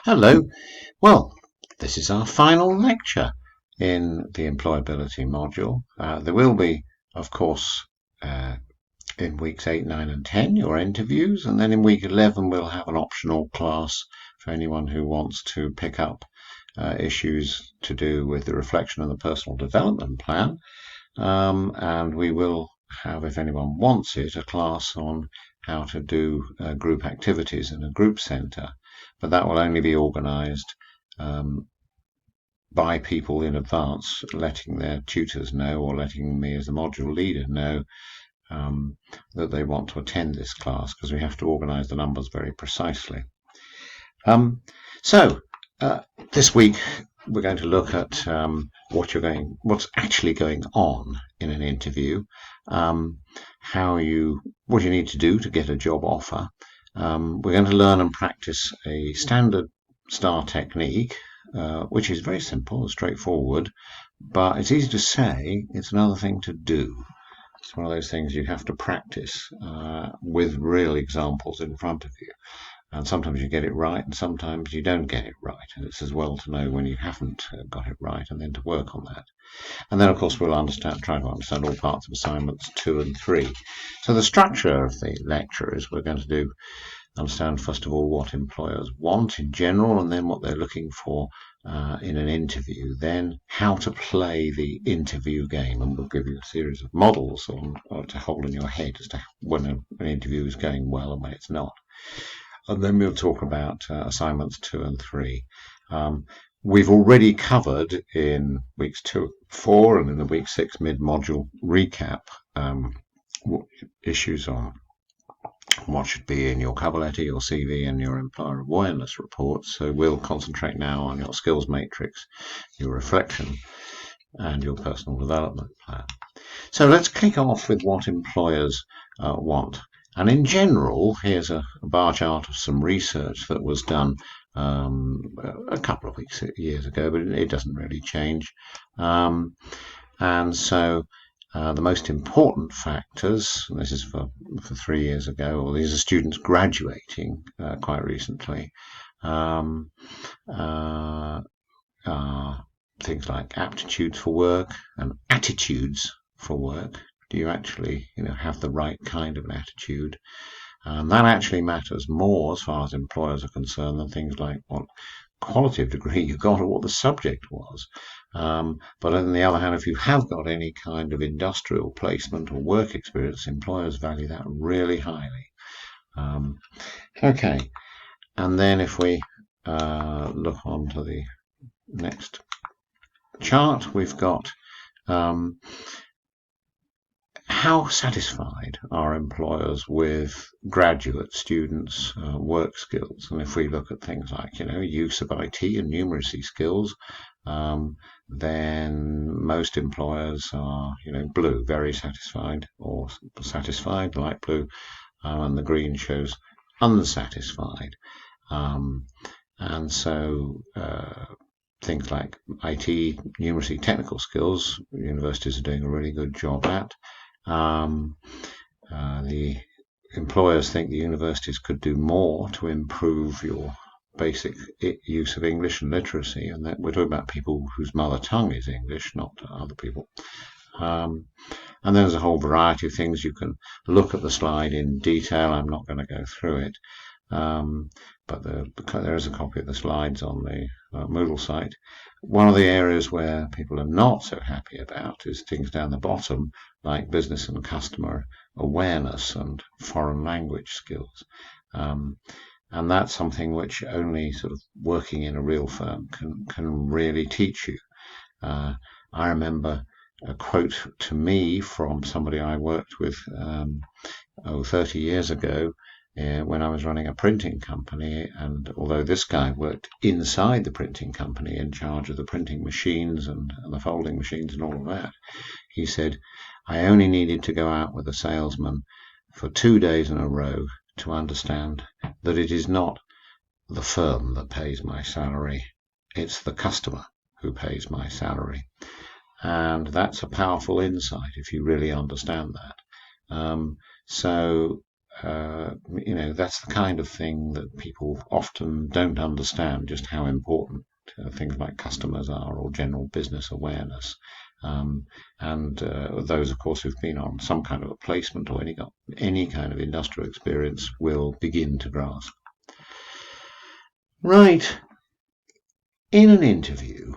Hello. Well, this is our final lecture in the employability module. There will be, of course, in weeks 8, 9 and 10 your interviews, and then in week 11 we'll have an optional class for anyone who wants to pick up issues to do with the reflection of the personal development plan. And we will have, if anyone wants it, a class on how to do group activities in a group centre, but that will only be organised by people in advance, letting their tutors know or letting me as the module leader know that they want to attend this class, because we have to organise the numbers very precisely. So this week we're going to look at what's actually going on in an interview, what you need to do to get a job offer. We're going to learn and practice a standard STAR technique, which is very simple and straightforward, but it's easy to say, it's another thing to do. It's one of those things you have to practice with real examples in front of you. And sometimes you get it right, and sometimes you don't get it right. And it's as well to know when you haven't got it right, and then to work on that. And then, of course, we'll try to understand all parts of assignments 2 and 3. So the structure of the lecture is we're going to understand, first of all, what employers want in general, and then what they're looking for in an interview. Then how to play the interview game, and we'll give you a series of models to hold in your head as to when an interview is going well and when it's not. And then we'll talk about assignments 2 and 3. We've already covered in weeks 2 and 4 and in the week 6 mid-module recap issues on what should be in your cover letter, your CV, and your employer awareness reports. So we'll concentrate now on your skills matrix, your reflection, and your personal development plan. So let's kick off with what employers want. And in general, here's a bar chart of some research that was done a couple of years ago, but it doesn't really change. And so the most important factors, and this is for 3 years ago, or these are students graduating quite recently, are things like aptitudes for work and attitudes for work. Do you actually have the right kind of an attitude? And that actually matters more as far as employers are concerned than things like what quality of degree you got or what the subject was. But on the other hand, if you have got any kind of industrial placement or work experience, employers value that really highly. Okay, and then if we look on to the next chart, we've got how satisfied are employers with graduate students' work skills? And if we look at things like, use of IT and numeracy skills, then most employers are, blue, very satisfied, or satisfied, light blue, and the green shows unsatisfied. And so things like IT, numeracy, technical skills, universities are doing a really good job at. The employers think the universities could do more to improve your basic use of English and literacy, and that we're talking about people whose mother tongue is English, not other people. And there's a whole variety of things. You can look at the slide in detail. I'm not going to go through it, but there is a copy of the slides on the Moodle site. One of the areas where people are not so happy about is things down the bottom, like business and customer awareness and foreign language skills. And that's something which only sort of working in a real firm can really teach you. I remember a quote to me from somebody I worked with 30 years ago, when I was running a printing company, and although this guy worked inside the printing company in charge of the printing machines and the folding machines and all of that, he said, I only needed to go out with a salesman for 2 days in a row to understand that it is not the firm that pays my salary, it's the customer who pays my salary. And that's a powerful insight if you really understand that. So that's the kind of thing that people often don't understand, just how important things like customers are, or general business awareness. And those, of course, who've been on some kind of a placement or any kind of industrial experience will begin to grasp. Right. In an interview,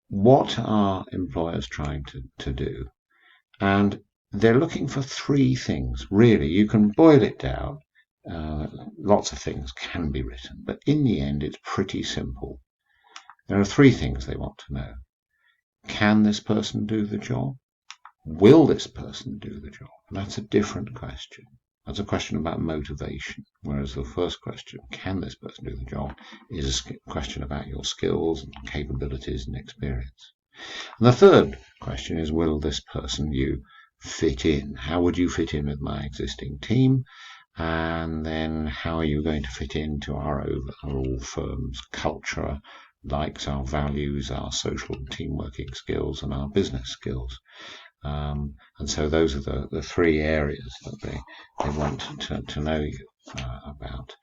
what are employers trying to do? And they're looking for three things, really. You can boil it down. Lots of things can be written, but in the end, it's pretty simple. There are three things they want to know. Can this person do the job? Will this person do the job? And that's a different question. That's a question about motivation, whereas the first question, can this person do the job, is a question about your skills and capabilities and experience. And the third question is, will this person fit in? How would you fit in with my existing team? And then how are you going to fit into our overall firm's culture, likes, our values, our social and team working skills, and our business skills? And so those are the three areas that they want to know you about,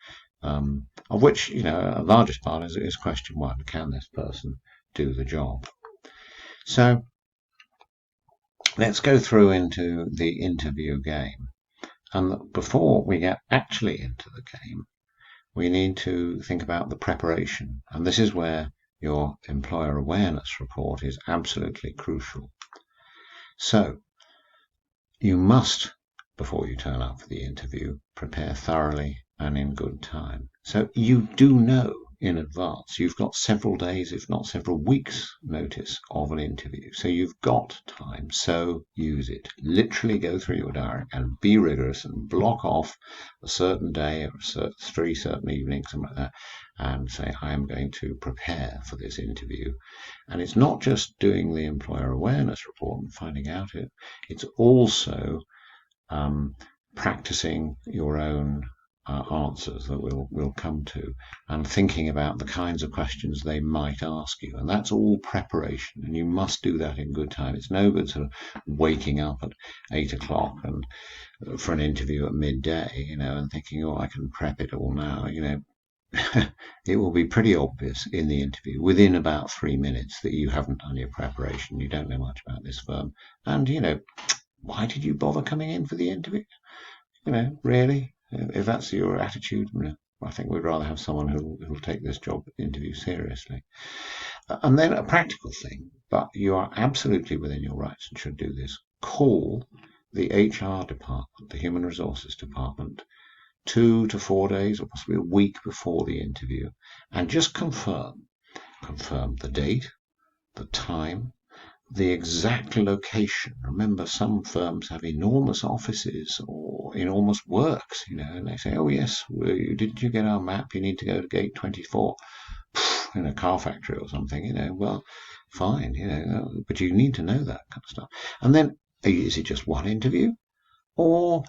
of which, the largest part is question one: can this person do the job? So let's go through into the interview game. And before we get actually into the game, we need to think about the preparation. And this is where your employer awareness report is absolutely crucial. So you must, before you turn up for the interview, prepare thoroughly and in good time. So you do know in advance. You've got several days, if not several weeks, notice of an interview. So you've got time, so use it. Literally go through your diary and be rigorous and block off a certain day or three certain evenings, something like that, and say, I am going to prepare for this interview. And it's not just doing the employer awareness report and finding out it, it's also practicing your own answers that we'll come to, and thinking about the kinds of questions they might ask you. And that's all preparation, and you must do that in good time. It's no good sort of waking up at 8 o'clock and for an interview at midday, and thinking, oh, I can prep it all now. It will be pretty obvious in the interview within about 3 minutes that you haven't done your preparation, you don't know much about this firm, and why did you bother coming in for the interview? Really? If that's your attitude, I think we'd rather have someone who'll take this job interview seriously. And then a practical thing, but you are absolutely within your rights and should do this. Call the HR department, the human resources department, 2 to 4 days or possibly a week before the interview, and just confirm the date, the time, the exact location. Remember, some firms have enormous offices or enormous works, and they say, oh yes, didn't you get our map? You need to go to gate 24 in a car factory or something, well, fine, but you need to know that kind of stuff. And then, is it just one interview, or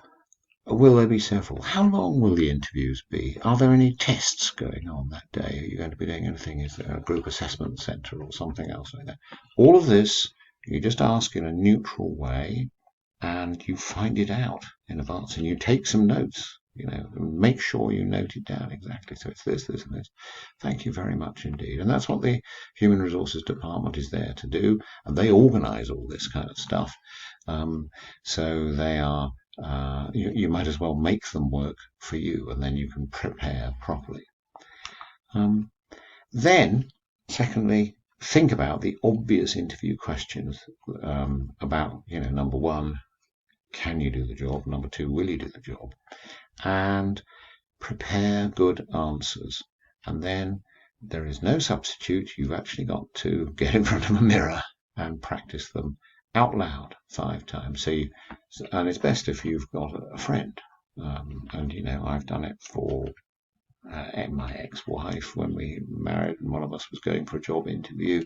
will there be several? How long will the interviews be? Are there any tests going on that day? Are you going to be doing anything? Is there a group assessment centre or something else like that? All of this, you just ask in a neutral way, and you find it out in advance, and you take some notes, make sure you note it down exactly. So it's this, this, and this. Thank you very much indeed. And that's what the Human Resources Department is there to do, and they organise all this kind of stuff. So they are, you might as well make them work for you, and then you can prepare properly. Then, secondly, think about the obvious interview questions about, number one, can you do the job? Number two, will you do the job? And prepare good answers. And then there is no substitute. You've actually got to get in front of a mirror and practice them out loud 5 times. And it's best if you've got a friend. And I've done it for my ex-wife when we married, and one of us was going for a job interview,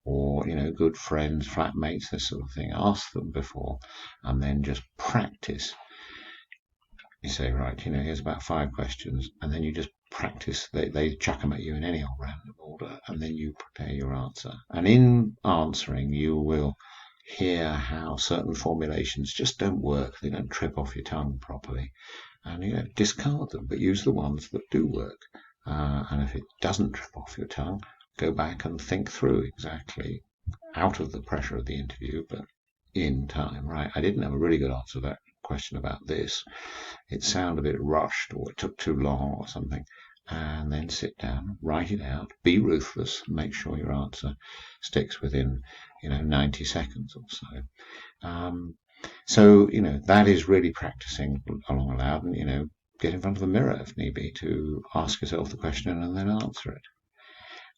or good friends, flatmates, this sort of thing. Ask them before, and then just practice. You say, right, here's about 5 questions, and then you just practice. They chuck them at you in any old random order, and then you prepare your answer. And in answering, you will hear how certain formulations just don't work. They don't trip off your tongue properly. And discard them, but use the ones that do work. And if it doesn't trip off your tongue, go back and think through exactly, out of the pressure of the interview, but in time. Right, I didn't have a really good answer to that question about this. It sounded a bit rushed, or it took too long, or something. And then sit down, write it out, be ruthless, make sure your answer sticks within 90 seconds or so. That is really practicing along aloud, and get in front of the mirror if need be to ask yourself the question and then answer it.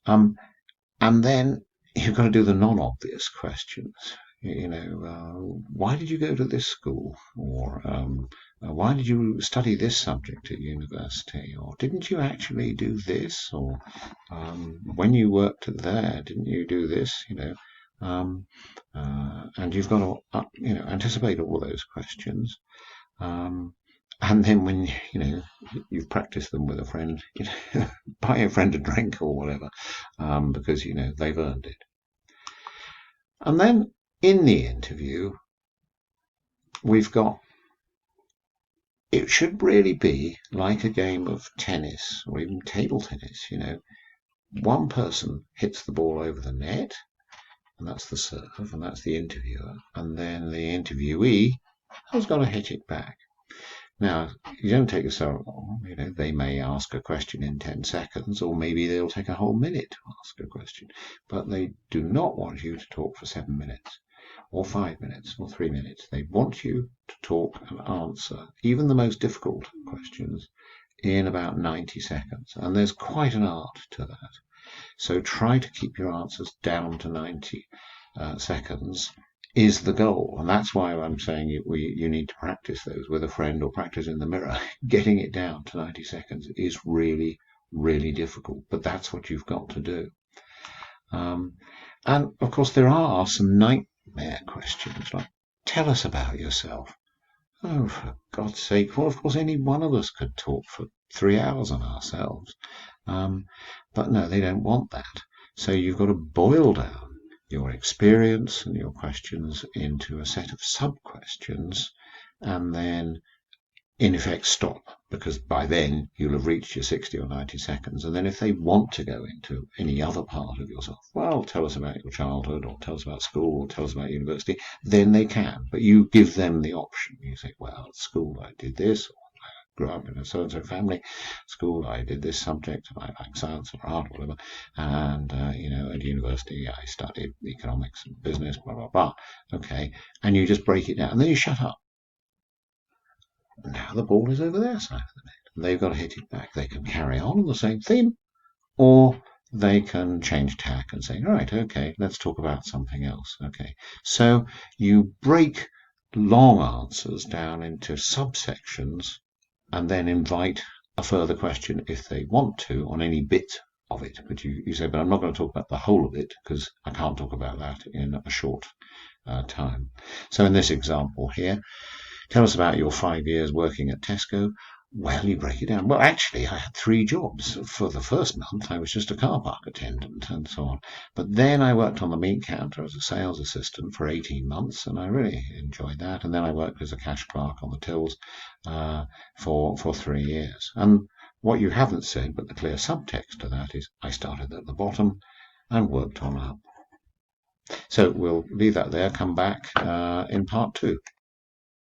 And then you've got to do the non-obvious questions. Why did you go to this school? Or why did you study this subject at university? Or didn't you actually do this? Or when you worked there, didn't you do this? And you've got to, anticipate all those questions. And then when you've practiced them with a friend, buy a friend a drink or whatever, because they've earned it. And then in the interview, we've got, it should really be like a game of tennis or even table tennis. One person hits the ball over the net, and that's the serve, and that's the interviewer, and then the interviewee has got to hit it back. Now, you don't take it so long. They may ask a question in 10 seconds, or maybe they'll take a whole minute to ask a question, but they do not want you to talk for 7 minutes, or 5 minutes, or 3 minutes. They want you to talk and answer even the most difficult questions in about 90 seconds, and there's quite an art to that. So try to keep your answers down to 90 seconds is the goal. And that's why I'm saying you need to practice those with a friend or practice in the mirror. Getting it down to 90 seconds is really, really difficult, but that's what you've got to do. And of course, there are some nightmare questions like, tell us about yourself. Oh, for God's sake. Well, of course, any one of us could talk for 3 hours on ourselves. But no, they don't want that. So you've got to boil down your experience and your questions into a set of sub-questions, and then in effect stop, because by then you'll have reached your 60 or 90 seconds. And then if they want to go into any other part of yourself, well, tell us about your childhood, or tell us about school, or tell us about university, then they can. But you give them the option. You say, well, at school I did this, or grew up in a so-and-so family. School, I did this subject, I like science or art or whatever. And, at university, I studied economics and business, blah, blah, blah. Okay. And you just break it down. And then you shut up. Now the ball is over their side of the net. They've got to hit it back. They can carry on the same theme, or they can change tack and say, all right, okay, let's talk about something else. Okay. So you break long answers down into subsections, and then invite a further question if they want to on any bit of it. But you say, but I'm not going to talk about the whole of it because I can't talk about that in a short time. So in this example here, tell us about your 5 years working at Tesco. Well, you break it down. Well, actually, I had 3 jobs. For the first month, I was just a car park attendant and so on. But then I worked on the meat counter as a sales assistant for 18 months, and I really enjoyed that. And then I worked as a cash clerk on the tills for 3 years. And what you haven't said, but the clear subtext to that is I started at the bottom and worked on up. So we'll leave that there, come back in part 2.